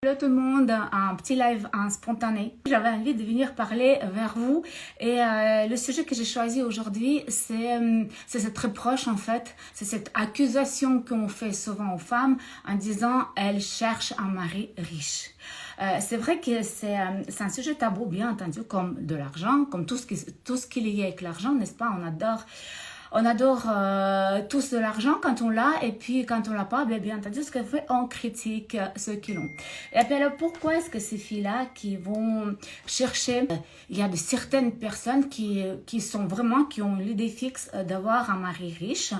Hello tout le monde, un petit live spontané. J'avais envie de venir parler vers vous et le sujet que j'ai choisi aujourd'hui, c'est cette reproche en fait, c'est cette accusation qu'on fait souvent aux femmes en disant elles cherchent un mari riche. C'est vrai que c'est un sujet tabou bien entendu comme de l'argent, comme tout ce qui est lié avec l'argent, n'est-ce pas? On adore tous de l'argent quand on l'a et puis quand on l'a pas, bien entendu, ce qu'on fait, on critique ceux qui l'ont. Et puis alors, pourquoi est-ce que ces filles-là qui vont chercher, il y a de certaines personnes qui ont l'idée fixe d'avoir un mari riche.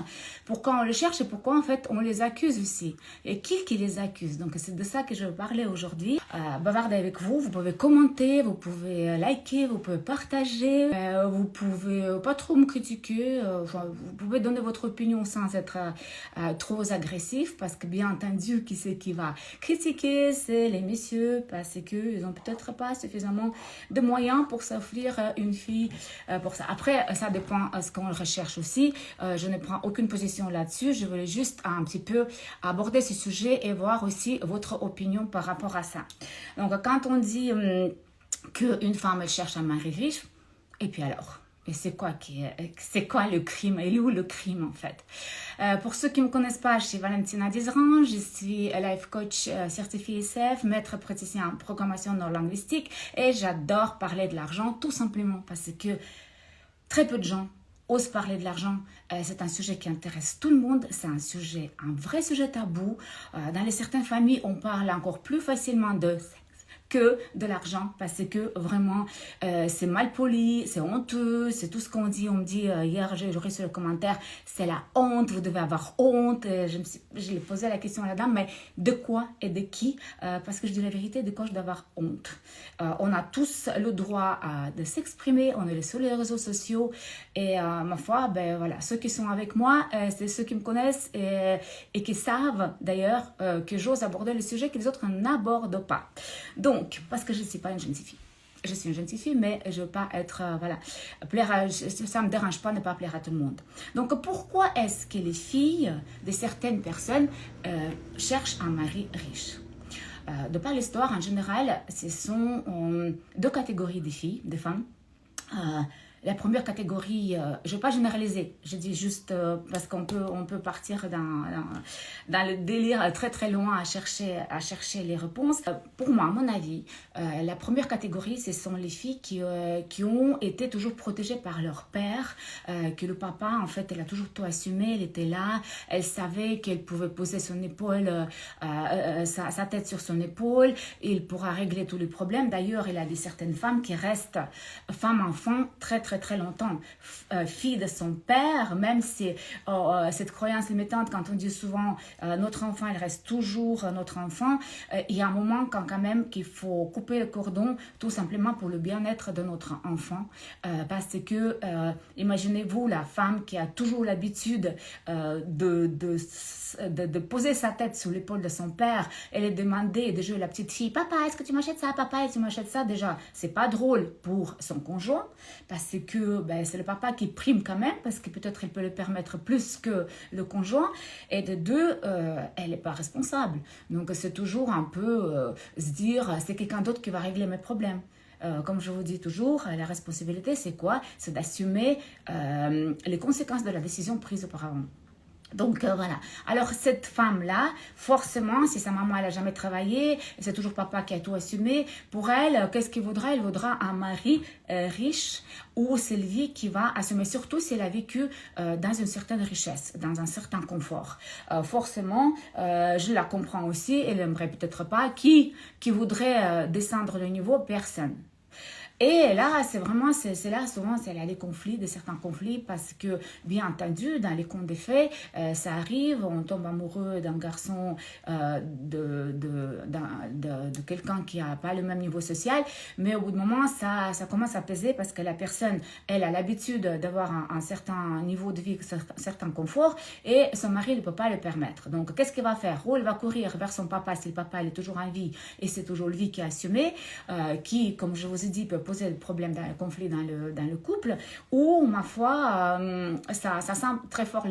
Pourquoi on le cherche et pourquoi en fait on les accuse aussi? Et qui les accuse? Donc c'est de ça que je veux parler aujourd'hui. Bavarder avec vous, vous pouvez commenter, vous pouvez liker, vous pouvez partager, vous pouvez pas trop me critiquer, vous pouvez donner votre opinion sans être trop agressif, parce que bien entendu, qui c'est qui va critiquer, c'est les messieurs, parce qu'ils n'ont peut-être pas suffisamment de moyens pour s'offrir une fille pour ça. Après, ça dépend de ce qu'on recherche aussi. Je ne prends aucune position là-dessus, je voulais juste un petit peu aborder ce sujet et voir aussi votre opinion par rapport à ça. Donc, quand on dit qu'une femme elle cherche un mari riche, et puis alors? Et c'est quoi le crime? Et où le crime en fait? Pour ceux qui ne me connaissent pas, je suis Valentina Dizran, je suis life coach certifié SF, maître praticien en programmation neurolinguistique et j'adore parler de l'argent tout simplement parce que très peu de gens osent parler de l'argent. C'est un sujet qui intéresse tout le monde, c'est un vrai sujet tabou. Dans certaines familles, on parle encore plus facilement de que de l'argent parce que vraiment c'est mal poli, c'est honteux, c'est tout ce qu'on dit. On me dit hier, j'ai reçu le commentaire, c'est la honte, vous devez avoir honte. Je lui ai posé la question à la dame, mais de quoi et de qui? Parce que je dis la vérité, de quoi je dois avoir honte? On a tous le droit de s'exprimer, on est sur les réseaux sociaux et ma foi, ben voilà, ceux qui sont avec moi, c'est ceux qui me connaissent et qui savent d'ailleurs que j'ose aborder le sujet que les autres n'abordent pas. Donc, parce que je ne suis pas une gentille fille. Je suis une gentille fille, mais je ne veux pas être, ça ne me dérange pas de ne pas plaire à tout le monde. Donc, pourquoi est-ce que les filles de certaines personnes cherchent un mari riche? De par l'histoire, en général, ce sont deux catégories de filles, de femmes. La première catégorie, je ne vais pas généraliser, je dis juste parce qu'on peut partir dans le délire très très loin à chercher les réponses. Pour moi, à mon avis, la première catégorie, ce sont les filles qui ont été toujours protégées par leur père, que le papa, en fait, elle a toujours tout assumé, elle était là, elle savait qu'elle pouvait poser son épaule, sa tête sur son épaule, et il pourra régler tous les problèmes. D'ailleurs, il y a certaines femmes qui restent femme-enfant très très très longtemps, fille de son père, même si cette croyance limitante, quand on dit souvent notre enfant, il reste toujours notre enfant, il y a un moment quand même qu'il faut couper le cordon tout simplement pour le bien-être de notre enfant, parce que imaginez-vous la femme qui a toujours l'habitude de poser sa tête sur l'épaule de son père et lui demander de jouer la petite fille, papa est-ce que tu m'achètes ça, papa est-ce que tu m'achètes ça? Déjà c'est pas drôle pour son conjoint parce que c'est le papa qui prime quand même, parce que peut-être il peut le permettre plus que le conjoint, et de deux, elle n'est pas responsable. Donc c'est toujours un peu se dire, c'est quelqu'un d'autre qui va régler mes problèmes. Comme je vous dis toujours, la responsabilité c'est quoi? C'est d'assumer les conséquences de la décision prise auparavant. Donc voilà. Alors cette femme-là, forcément, si sa maman elle a jamais travaillé, c'est toujours papa qui a tout assumé. Pour elle, qu'est-ce qu'il voudra? Elle voudra un mari riche ou celui qui va assumer, surtout si elle a vécu dans une certaine richesse, dans un certain confort. Forcément, je la comprends aussi. Elle n'aimerait peut-être pas qui voudrait descendre le niveau, personne. Et là, c'est là souvent, c'est là les conflits, de certains conflits, parce que, bien entendu, dans les contes des fées, ça arrive, on tombe amoureux d'un garçon, de quelqu'un qui n'a pas le même niveau social, mais au bout d'un moment, ça commence à peser parce que la personne, elle a l'habitude d'avoir un certain niveau de vie, un certain confort, et son mari ne peut pas le permettre. Donc, qu'est-ce qu'il va faire? Ou elle va courir vers son papa, si le papa il est toujours en vie, et c'est toujours lui qui a assumé, qui, comme je vous ai dit, peut poser le problème d'un conflit dans le couple, ou ma foi ça sent très fort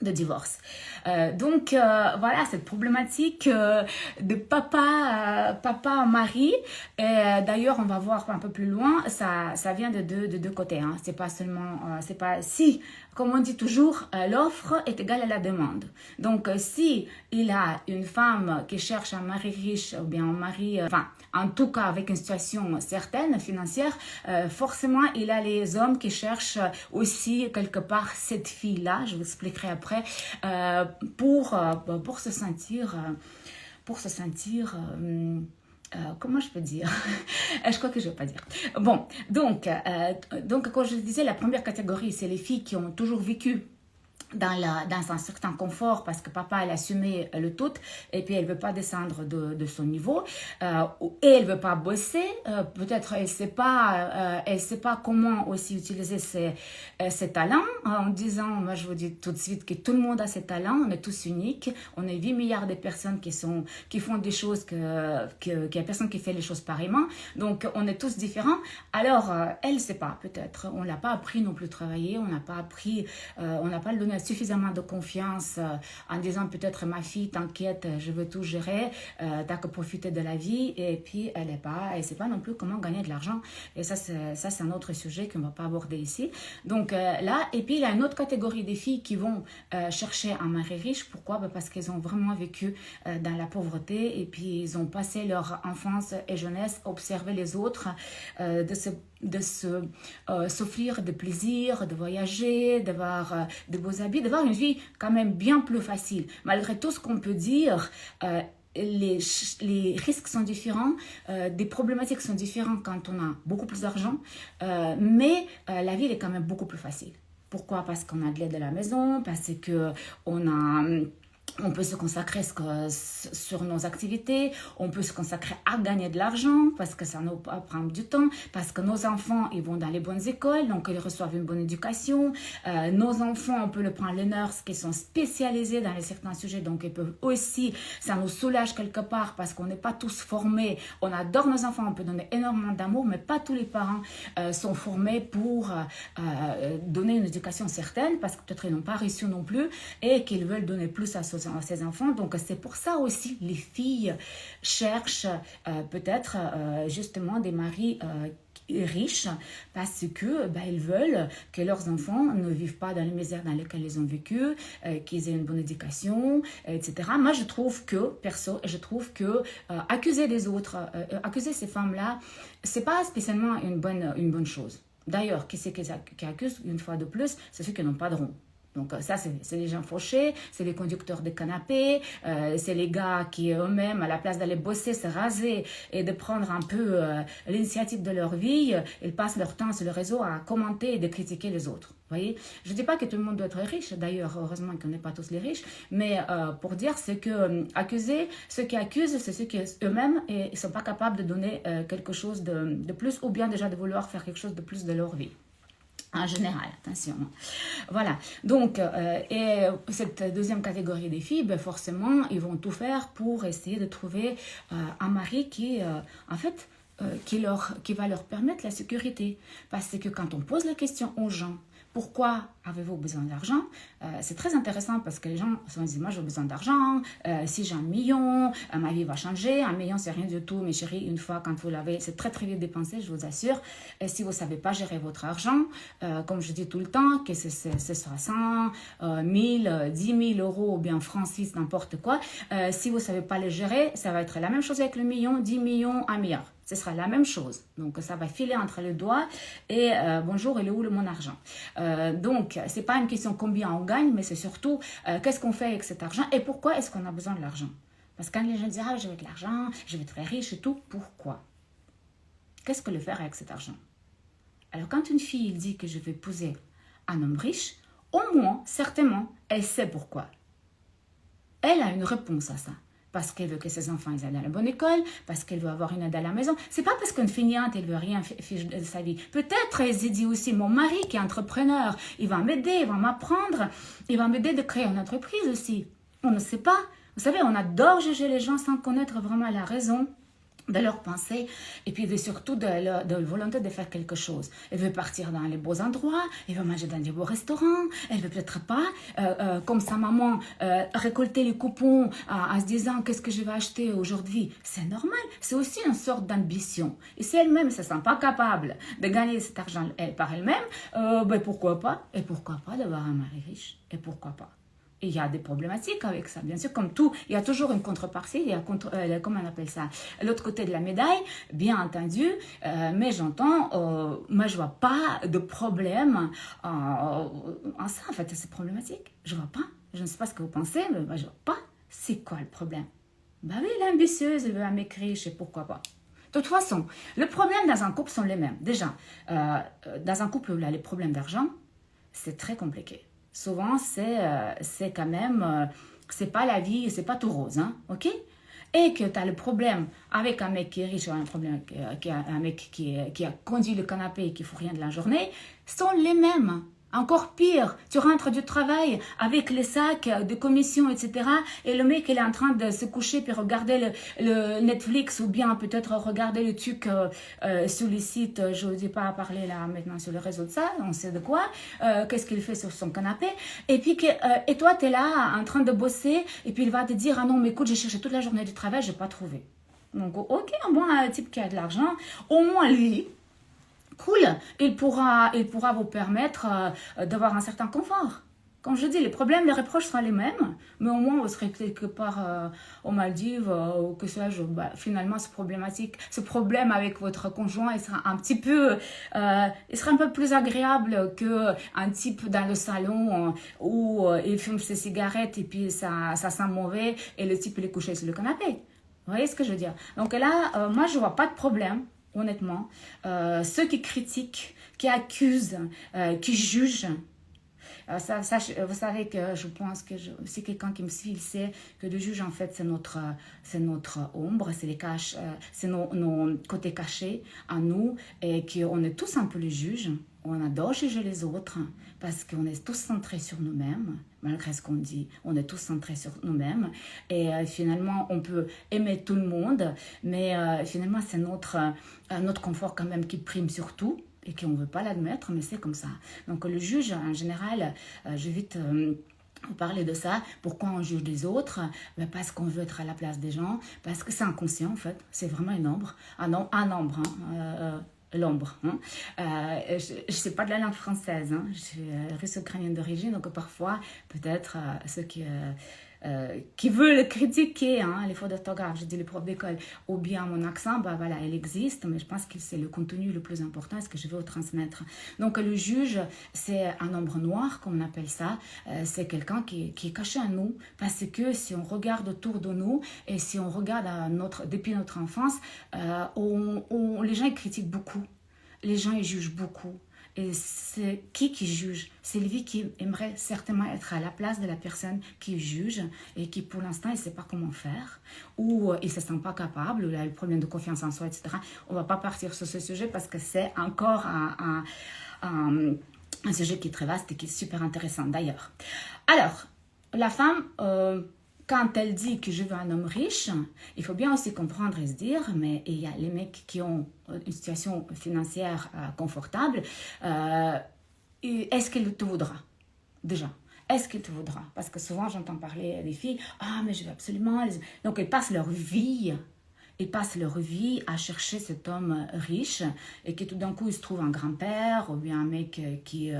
de divorce. Voilà, cette problématique de papa-mari. D'ailleurs, on va voir un peu plus loin, ça vient de deux côtés. Hein. C'est pas seulement, c'est pas si, comme on dit toujours, l'offre est égale à la demande. Donc, si il a une femme qui cherche un mari riche ou bien un mari, en tout cas avec une situation certaine financière, forcément, il a les hommes qui cherchent aussi quelque part cette fille-là. Je vous expliquerai après. Pour se sentir, comment je peux dire? Je crois que je ne vais pas dire. Bon, donc, comme je disais, la première catégorie, c'est les filles qui ont toujours vécu dans un certain confort parce que papa elle a assumé le tout et puis elle veut pas descendre de son niveau et elle veut pas bosser, peut-être elle sait pas comment aussi utiliser ses talents, en disant, moi je vous dis tout de suite que tout le monde a ses talents, on est tous uniques, on est 8 milliards de personnes qui font des choses qu'il y a personne qui fait les choses pareillement, donc on est tous différents. Alors elle sait pas, peut-être on l'a pas appris non plus travailler, on n'a pas appris, on n'a pas le donné suffisamment de confiance en disant peut-être ma fille t'inquiète, je veux tout gérer, t'as que profiter de la vie, et puis elle sait pas non plus comment gagner de l'argent, et ça c'est un autre sujet qu'on va pas aborder ici. Donc là, et puis il y a une autre catégorie des filles qui vont chercher un mari riche. Pourquoi? Parce qu'elles ont vraiment vécu dans la pauvreté, et puis ils ont passé leur enfance et jeunesse à observer les autres, s'offrir de plaisir, de voyager, d'avoir de beaux habits, d'avoir une vie quand même bien plus facile. Malgré tout ce qu'on peut dire, les risques sont différents, des problématiques sont différentes quand on a beaucoup plus d'argent, mais la vie elle est quand même beaucoup plus facile. Pourquoi? Parce qu'on a de l'aide à la maison, parce que on peut se consacrer sur nos activités, on peut se consacrer à gagner de l'argent parce que ça nous prend du temps, parce que nos enfants ils vont dans les bonnes écoles, donc ils reçoivent une bonne éducation. Nos enfants, on peut le prendre les nurses qui sont spécialisés dans certains sujets, donc ils peuvent aussi, ça nous soulage quelque part parce qu'on n'est pas tous formés. On adore nos enfants, on peut donner énormément d'amour, mais pas tous les parents sont formés pour donner une éducation certaine parce que peut-être ils n'ont pas réussi non plus et qu'ils veulent donner plus à ses enfants. Donc c'est pour ça aussi les filles cherchent peut-être justement des maris riches parce que ils veulent que leurs enfants ne vivent pas dans les misères dans lesquelles ils ont vécu, qu'ils aient une bonne éducation, etc. Moi je trouve que accuser les autres, accuser ces femmes-là, c'est pas spécialement une bonne chose. D'ailleurs, qui c'est qui accuse une fois de plus? C'est ceux qui n'ont pas de rond. Donc ça, c'est les gens fauchés, c'est les conducteurs de canapés, c'est les gars qui eux-mêmes, à la place d'aller bosser, se raser et de prendre un peu l'initiative de leur vie, ils passent leur temps sur le réseau à commenter et de critiquer les autres. Voyez, je ne dis pas que tout le monde doit être riche, d'ailleurs, heureusement qu'on n'est pas tous les riches, mais pour dire, c'est que ceux qui accusent, c'est ceux qui eux-mêmes ne sont pas capables de donner quelque chose de plus, ou bien déjà de vouloir faire quelque chose de plus de leur vie. En général, attention. Voilà. Donc, et cette deuxième catégorie des filles, forcément, ils vont tout faire pour essayer de trouver un mari qui, en fait, qui va leur permettre la sécurité. Parce que quand on pose la question aux gens, pourquoi avez-vous besoin d'argent? C'est très intéressant parce que les gens se disent, moi j'ai besoin d'argent, si j'ai 1 million, ma vie va changer. 1 million c'est rien du tout, mes chéris, une fois quand vous l'avez, c'est très très vite dépensé, je vous assure. Et si vous ne savez pas gérer votre argent, comme je dis tout le temps, que ce sera 100, 1000, 10 000 euros ou bien francs suisses, n'importe quoi, si vous ne savez pas le gérer, ça va être la même chose avec le million, 10 millions, 1 milliard. Ce sera la même chose. Donc, ça va filer entre les doigts et bonjour, il est où mon argent? Donc, ce n'est pas une question combien on gagne, mais c'est surtout qu'est-ce qu'on fait avec cet argent et pourquoi est-ce qu'on a besoin de l'argent? Parce que quand les gens disent, ah, je veux de l'argent, je vais être très riche et tout, pourquoi? Qu'est-ce que le faire avec cet argent? Alors, quand une fille dit que je vais épouser un homme riche, au moins, certainement, elle sait pourquoi. Elle a une réponse à ça. Parce qu'elle veut que ses enfants aillent à la bonne école, parce qu'elle veut avoir une aide à la maison. C'est pas parce qu'une feignante, elle veut rien faire de sa vie. Peut-être elle se dit aussi, mon mari qui est entrepreneur, il va m'aider, il va m'apprendre, il va m'aider de créer une entreprise aussi. On ne sait pas. Vous savez, on adore juger les gens sans connaître vraiment la raison de leur pensée et puis surtout de la volonté de faire quelque chose. Elle veut partir dans les beaux endroits, elle veut manger dans des beaux restaurants, elle veut peut-être pas, comme sa maman, récolter les coupons en se disant qu'est-ce que je vais acheter aujourd'hui. C'est normal, c'est aussi une sorte d'ambition. Et si elle-même ne se sent pas capable de gagner cet argent par elle-même, ben pourquoi pas? Et pourquoi pas d'avoir un mari riche? Et pourquoi pas? Et il y a des problématiques avec ça, bien sûr, comme tout, il y a toujours une contrepartie, il y a, comment on appelle ça, l'autre côté de la médaille, bien entendu, mais j'entends, moi je vois pas de problème en ça, en fait, c'est problématique, je vois pas, je ne sais pas ce que vous pensez, mais moi je vois pas, c'est quoi le problème? Ben oui, elle est ambitieuse, elle veut un mec riche, et pourquoi pas? De toute façon, le problème dans un couple sont les mêmes. Déjà, dans un couple où il y a les problèmes d'argent, c'est très compliqué. Souvent, c'est quand même, c'est pas la vie, c'est pas tout rose, hein, ok? Et que tu as le problème avec un mec qui est riche ou un problème avec un mec qui a conduit le canapé et qui ne fout rien de la journée, sont les mêmes. Encore pire, tu rentres du travail avec les sacs de commission, etc. Et le mec, il est en train de se coucher puis regarder le Netflix ou bien peut-être regarder le truc sur les sites. Je ne dis pas parler là maintenant sur le réseau de ça, on sait de quoi. Qu'est-ce qu'il fait sur son canapé. Et puis, et toi, tu es là en train de bosser et puis il va te dire, ah non, mais écoute, j'ai cherché toute la journée du travail, je n'ai pas trouvé. Donc, ok, bon, un type qui a de l'argent, au moins lui, cool, il pourra vous permettre d'avoir un certain confort. Comme je dis, les problèmes, les reproches seront les mêmes, mais au moins vous serez quelque part aux Maldives ou que sais-je. Bah, finalement, ce problème avec votre conjoint, il sera un petit peu, il sera un peu plus agréable qu'un type dans le salon où il fume ses cigarettes et puis ça sent mauvais et le type il est couché sur le canapé. Vous voyez ce que je veux dire? Donc là, moi je vois pas de problème. Honnêtement, ceux qui critiquent, qui accusent, qui jugent, vous savez que je pense que si quelqu'un qui me suit, il sait que le juge, en fait, c'est notre ombre, c'est nos côtés cachés à nous et qu'on est tous un peu les juges. On adore juger les autres parce qu'on est tous centrés sur nous-mêmes, malgré ce qu'on dit. On est tous centrés sur nous-mêmes. Et finalement, on peut aimer tout le monde, mais finalement, c'est notre confort quand même qui prime sur tout et qu'on ne veut pas l'admettre, mais c'est comme ça. Donc le juge, en général, je vais vite vous parler de ça. Pourquoi on juge les autres? Parce qu'on veut être à la place des gens, parce que c'est inconscient en fait. C'est vraiment une ombre. Un ombre, hein. L'ombre. Hein. Je ne sais pas de la langue française, hein. Je suis russo-ukrainienne d'origine, donc parfois, peut-être ceux qui veulent critiquer les fautes d'orthographe, je dis les profs d'école, ou bien mon accent, bah voilà, elle existe, mais je pense que c'est le contenu le plus important, ce que je veux vous transmettre. Donc le juge, c'est un ombre noir, comme on appelle ça, c'est quelqu'un qui est caché à nous, parce que si on regarde autour de nous, et si on regarde depuis notre enfance, les gens ils critiquent beaucoup. Les gens, ils jugent beaucoup. Et c'est qui juge? C'est lui qui aimerait certainement être à la place de la personne qui juge et qui, pour l'instant, il ne sait pas comment faire ou il ne se sent pas capable ou il a un problème de confiance en soi, etc. On ne va pas partir sur ce sujet parce que c'est encore un sujet qui est très vaste et qui est super intéressant d'ailleurs. Alors, la femme... quand elle dit que je veux un homme riche, il faut bien aussi comprendre et se dire, mais il y a les mecs qui ont une situation financière confortable, est-ce qu'il te voudra? Déjà, est-ce qu'il te voudra? Parce que souvent j'entends parler des filles, ah mais je veux absolument... Donc elles passent leur vie... Ils passent leur vie à chercher cet homme riche et que tout d'un coup, il se trouve un grand-père ou bien un mec qui...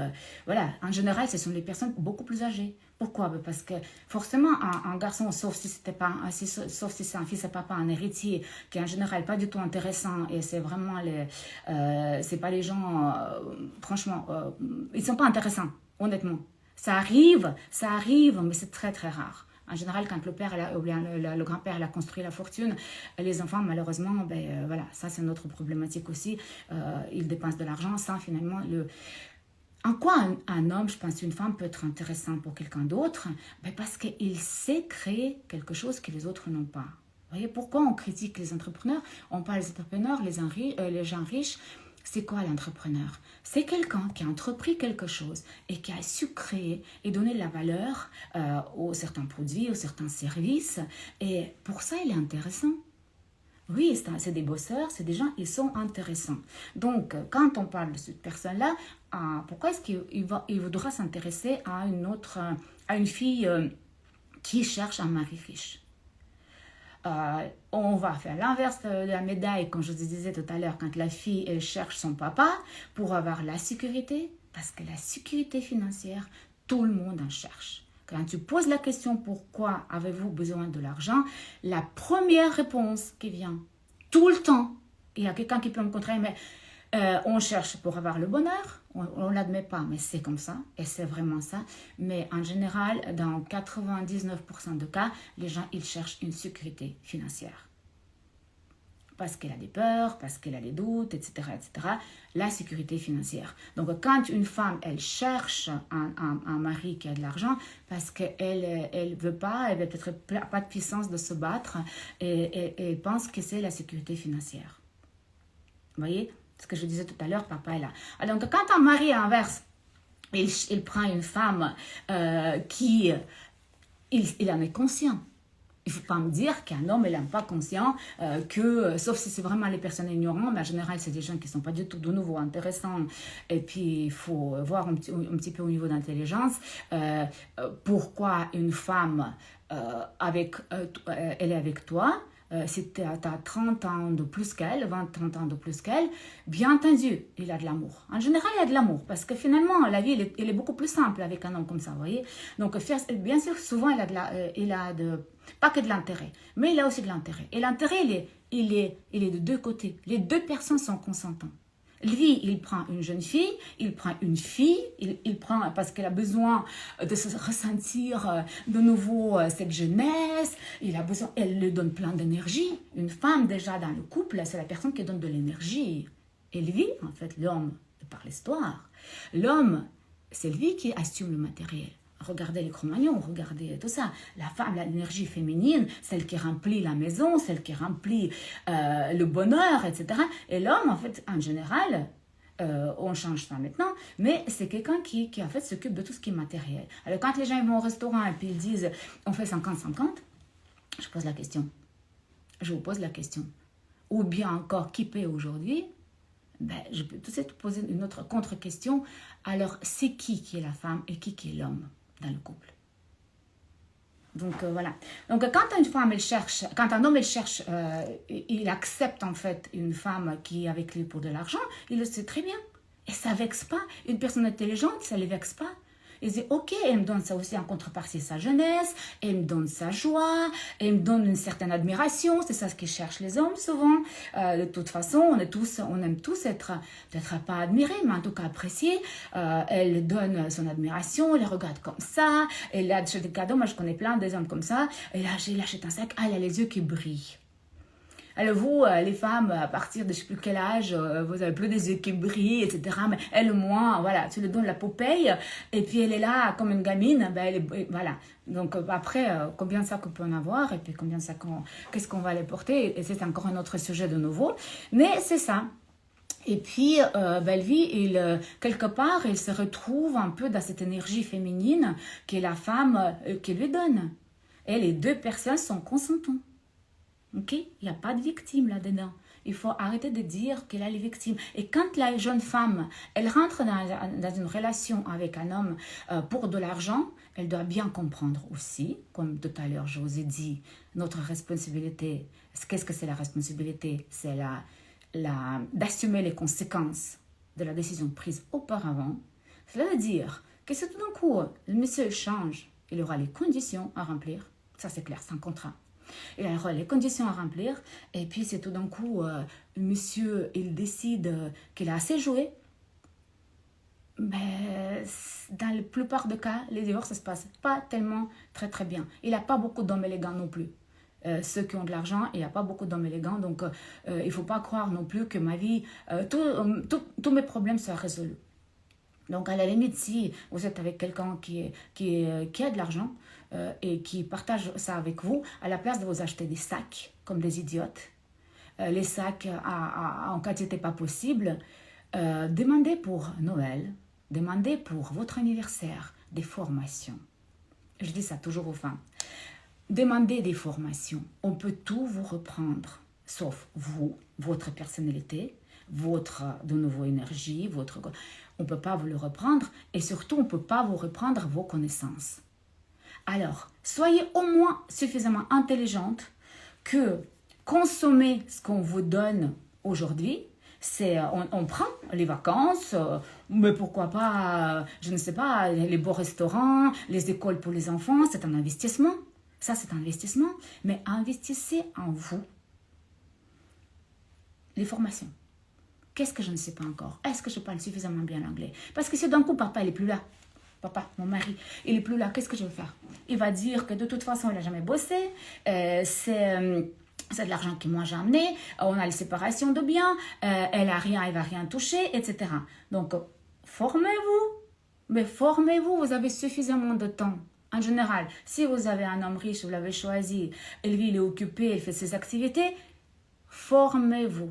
voilà, en général, ce sont les personnes beaucoup plus âgées. Pourquoi? Parce que forcément, un garçon, sauf si c'est un fils et papa, un héritier, qui est en général pas du tout intéressant et c'est vraiment c'est pas les gens... franchement, ils sont pas intéressants, honnêtement. Ça arrive, mais c'est très très rare. En général, quand le père ou bien le grand-père a construit la fortune, les enfants, malheureusement, voilà, ça c'est notre problématique aussi. Ils dépensent de l'argent sans finalement En quoi un homme, je pense, une femme peut être intéressant pour quelqu'un d'autre? Parce qu'il sait créer quelque chose que les autres n'ont pas. Vous voyez, pourquoi on critique les entrepreneurs? On parle des entrepreneurs, les gens riches. C'est quoi l'entrepreneur? C'est quelqu'un qui a entrepris quelque chose et qui a su créer et donner de la valeur aux certains produits, aux certains services. Et pour ça, il est intéressant. Oui, c'est des bosseurs, c'est des gens, ils sont intéressants. Donc, quand on parle de cette personne-là, pourquoi est-ce qu'il voudra s'intéresser à à une fille qui cherche un mari riche? On va faire l'inverse de la médaille, comme je vous disais tout à l'heure, quand la fille elle cherche son papa pour avoir la sécurité, parce que la sécurité financière, tout le monde en cherche. Quand tu poses la question pourquoi avez-vous besoin de l'argent, la première réponse qui vient tout le temps, il y a quelqu'un qui peut me contrer, mais on cherche pour avoir le bonheur, on ne l'admet pas, mais c'est comme ça, et c'est vraiment ça. Mais en général, dans 99% de cas, les gens, ils cherchent une sécurité financière. Parce qu'elle a des peurs, parce qu'elle a des doutes, etc., etc. La sécurité financière. Donc, quand une femme, elle cherche un mari qui a de l'argent, parce qu'elle veut pas, elle n'a peut-être pas de puissance de se battre, et elle pense que c'est la sécurité financière. Vous voyez? Ce que je disais tout à l'heure, papa est là. Alors, donc, quand un mari inverse, il prend une femme qui, il en est conscient. Il ne faut pas me dire qu'un homme, il n'est pas conscient sauf si c'est vraiment les personnes ignorantes, mais en général, c'est des gens qui ne sont pas du tout de nouveau intéressants. Et puis, il faut voir un petit peu au niveau d'intelligence pourquoi une femme, elle est avec toi. Si tu as 30 ans de plus qu'elle, 20-30 ans de plus qu'elle, bien entendu, il a de l'amour. En général, il a de l'amour, parce que finalement, la vie, elle est beaucoup plus simple avec un homme comme ça, vous voyez. Donc, bien sûr, souvent, pas que de l'intérêt, mais il a aussi de l'intérêt. Et l'intérêt, il est de deux côtés. Les deux personnes sont consentantes. Lui, il prend une jeune fille, il prend une fille, il prend parce qu'elle a besoin de se ressentir de nouveau cette jeunesse, elle lui donne plein d'énergie. Une femme, déjà dans le couple, c'est la personne qui donne de l'énergie. Et lui, en fait, l'homme, de par l'histoire, l'homme, c'est lui qui assume le matériel. Regardez les Cro-Magnons, regardez tout ça. La femme, l'énergie féminine, celle qui remplit la maison, celle qui remplit le bonheur, etc. Et l'homme, en fait, en général, on change ça maintenant, mais c'est quelqu'un qui en fait, s'occupe de tout ce qui est matériel. Alors, quand les gens vont au restaurant et puis ils disent, on fait 50-50, je pose la question. Je vous pose la question. Ou bien encore, qui paie aujourd'hui? Je peux tout de suite poser une autre contre-question. Alors, c'est qui est la femme et qui est l'homme dans le couple? Donc, voilà. Donc, quand une femme, elle cherche, quand un homme, elle cherche, il accepte en fait une femme qui est avec lui pour de l'argent, il le sait très bien. Et ça ne vexe pas. Une personne intelligente, ça ne les vexe pas. Il dit, ok, elle me donne ça aussi en contrepartie, sa jeunesse, elle me donne sa joie, elle me donne une certaine admiration, c'est ça ce qu'ils cherchent les hommes souvent. De toute façon, on aime tous être, peut-être pas admirés, mais en tout cas appréciés. Elle donne son admiration, elle les regarde comme ça, elle achète des cadeaux, moi je connais plein des hommes comme ça, et là, elle achète un sac, elle a les yeux qui brillent. Alors vous, les femmes, à partir de je ne sais plus quel âge, vous avez plus des yeux qui brillent, etc. Mais elle, au moins, voilà, tu lui donnes la Popeye, et puis elle est là comme une gamine, voilà. Donc après, combien de sacs on peut en avoir, et puis combien de sacs qu'est-ce qu'on va les porter, et c'est encore un autre sujet de nouveau. Mais c'est ça. Et puis, lui, quelque part, il se retrouve un peu dans cette énergie féminine que la femme qui lui donne. Et les deux personnes sont consentantes. Ok, il n'y a pas de victime là-dedans. Il faut arrêter de dire qu'elle est la victime. Et quand la jeune femme, elle rentre dans une relation avec un homme pour de l'argent, elle doit bien comprendre aussi, comme tout à l'heure je vous ai dit, notre responsabilité. Qu'est-ce que c'est la responsabilité? C'est d'assumer les conséquences de la décision prise auparavant. Cela veut dire que si tout d'un coup, le monsieur change, il aura les conditions à remplir. Ça c'est clair, c'est un contrat. Il aura les conditions à remplir, et puis c'est tout d'un coup, monsieur, il décide qu'il a assez joué. Mais dans la plupart des cas, les divorces, ça se passe pas tellement très très bien. Il n'y a pas beaucoup d'hommes élégants non plus. Ceux qui ont de l'argent, il n'y a pas beaucoup d'hommes élégants, donc il ne faut pas croire non plus que ma vie, tous mes problèmes soient résolus. Donc, à la limite, si vous êtes avec quelqu'un qui a de l'argent et qui partage ça avec vous, à la place de vous acheter des sacs comme des idiotes, les sacs en quantité pas possible, demandez pour Noël, demandez pour votre anniversaire des formations. Je dis ça toujours aux femmes. Demandez des formations. On peut tout vous reprendre. sauf vous, votre personnalité, votre de nouveau énergie, on ne peut pas vous le reprendre et surtout on ne peut pas vous reprendre vos connaissances. Alors, soyez au moins suffisamment intelligente que consommer ce qu'on vous donne aujourd'hui, c'est on prend les vacances, mais pourquoi pas, je ne sais pas, les beaux restaurants, les écoles pour les enfants, c'est un investissement. Ça, c'est un investissement, mais investissez en vous. Les formations. Qu'est-ce que je ne sais pas encore? Est-ce que je parle suffisamment bien l'anglais? Parce que si d'un coup, papa, il n'est plus là. Papa, mon mari, il n'est plus là. Qu'est-ce que je vais faire? Il va dire que de toute façon, il n'a jamais bossé. C'est de l'argent que moi j'ai amené. On a les séparations de biens. Elle a rien, elle va rien toucher, etc. Donc, formez-vous. Mais formez-vous, vous avez suffisamment de temps. En général, si vous avez un homme riche, vous l'avez choisi, lui, il est occupé, il fait ses activités, formez-vous.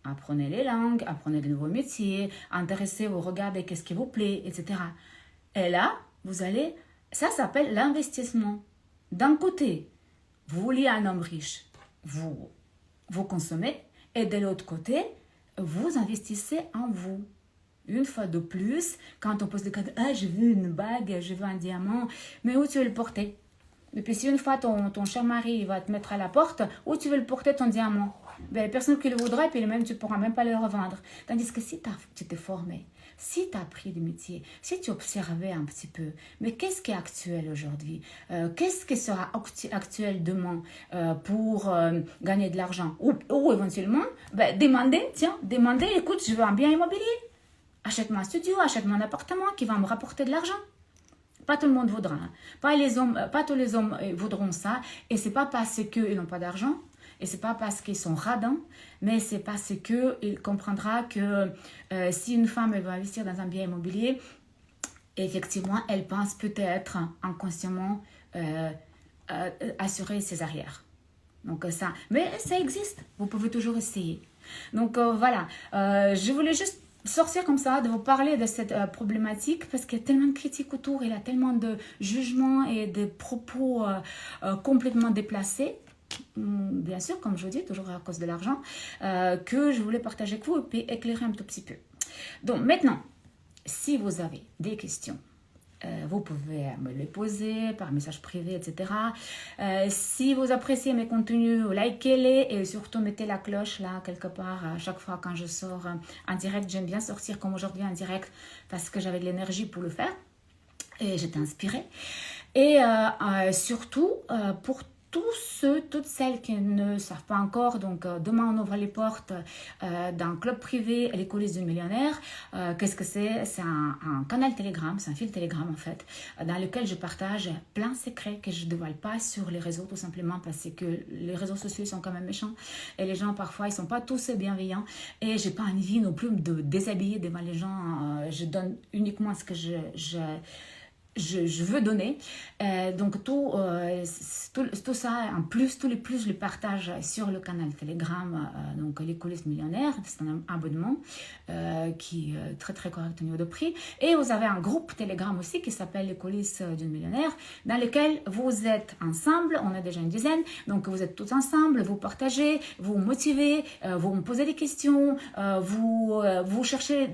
Apprenez les langues, apprenez de nouveaux métiers, intéressez-vous, regardez qu'est-ce qui vous plaît, etc. Et là, vous allez, ça s'appelle l'investissement. D'un côté, vous vouliez un homme riche, vous consommez, et de l'autre côté, vous investissez en vous. Une fois de plus, quand on pose le cas de « Ah, je veux une bague, je veux un diamant », mais où tu veux le porter? Et puis si une fois ton cher mari va te mettre à la porte, où tu veux le porter ton diamant? Ben, la personne qui le voudra, et puis même, tu ne pourras même pas le revendre. Tandis que si tu t'es formé, si tu as appris des métiers, si tu observais un petit peu, mais qu'est-ce qui est actuel aujourd'hui? Qu'est-ce qui sera actuel demain pour gagner de l'argent? Ou éventuellement, ben, demandez, écoute, je veux un bien immobilier. Achète-moi un studio, achète-moi un appartement qui va me rapporter de l'argent. Pas tout le monde voudra. Hein. Pas tous les hommes voudront ça. Et c'est pas parce qu'ils n'ont pas d'argent. Et c'est pas parce qu'ils sont radins. Mais c'est parce qu'il comprendra que si une femme elle veut investir dans un bien immobilier, effectivement, elle pense peut-être inconsciemment assurer ses arrières. Donc ça. Mais ça existe. Vous pouvez toujours essayer. Donc voilà. Je voulais juste sortir comme ça, de vous parler de cette problématique parce qu'il y a tellement de critiques autour, il y a tellement de jugements et de propos complètement déplacés, bien sûr, comme je vous dis, toujours à cause de l'argent, que je voulais partager avec vous et puis éclairer un tout petit peu. Donc maintenant, si vous avez des questions, vous pouvez me les poser par message privé, etc. Si vous appréciez mes contenus, likez-les et surtout mettez la cloche là quelque part à chaque fois quand je sors en direct. J'aime bien sortir comme aujourd'hui en direct parce que j'avais de l'énergie pour le faire et j'étais inspirée. Et surtout, pour toutes celles qui ne savent pas encore, donc demain on ouvre les portes d'un club privé, les coulisses d'une millionnaire. Qu'est-ce que c'est? C'est un canal Telegram, c'est un fil Telegram en fait, dans lequel je partage plein de secrets que je ne dévoile pas sur les réseaux tout simplement parce que les réseaux sociaux sont quand même méchants et les gens parfois ils sont pas tous bienveillants et j'ai pas envie non plus de déshabiller devant les gens. Je donne uniquement ce que je veux donner. Donc tout ça, en plus, tous les plus, je les partage sur le canal Telegram, donc les coulisses millionnaires. C'est un abonnement qui est très très correct au niveau de prix. Et vous avez un groupe Telegram aussi qui s'appelle les coulisses d'une millionnaire, dans lequel vous êtes ensemble, on est déjà une dizaine, donc vous êtes tous ensemble, vous partagez, vous motivez, vous me posez des questions, vous cherchez,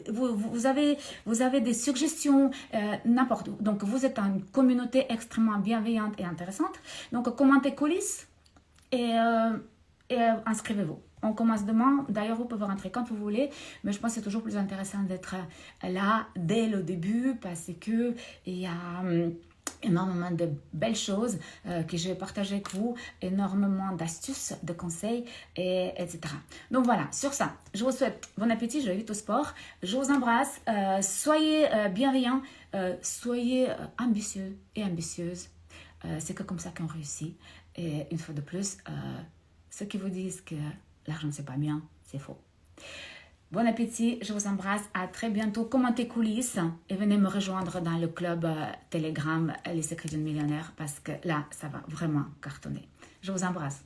vous avez des suggestions, n'importe où. Donc, vous êtes une communauté extrêmement bienveillante et intéressante. Donc, commentez coulisses et inscrivez-vous. On commence demain. D'ailleurs, vous pouvez rentrer quand vous voulez. Mais je pense que c'est toujours plus intéressant d'être là dès le début parce qu'il y a énormément de belles choses que je vais partager avec vous, énormément d'astuces, de conseils, etc. Donc voilà, sur ça, je vous souhaite bon appétit, je vais vite au sport, je vous embrasse, soyez bienveillants, soyez ambitieux et ambitieuses, c'est que comme ça qu'on réussit, et une fois de plus, ceux qui vous disent que l'argent c'est pas bien, c'est faux. Bon appétit, je vous embrasse, à très bientôt. Commentez coulisses et venez me rejoindre dans le club Telegram Les Secrets d'une millionnaire parce que là, ça va vraiment cartonner. Je vous embrasse.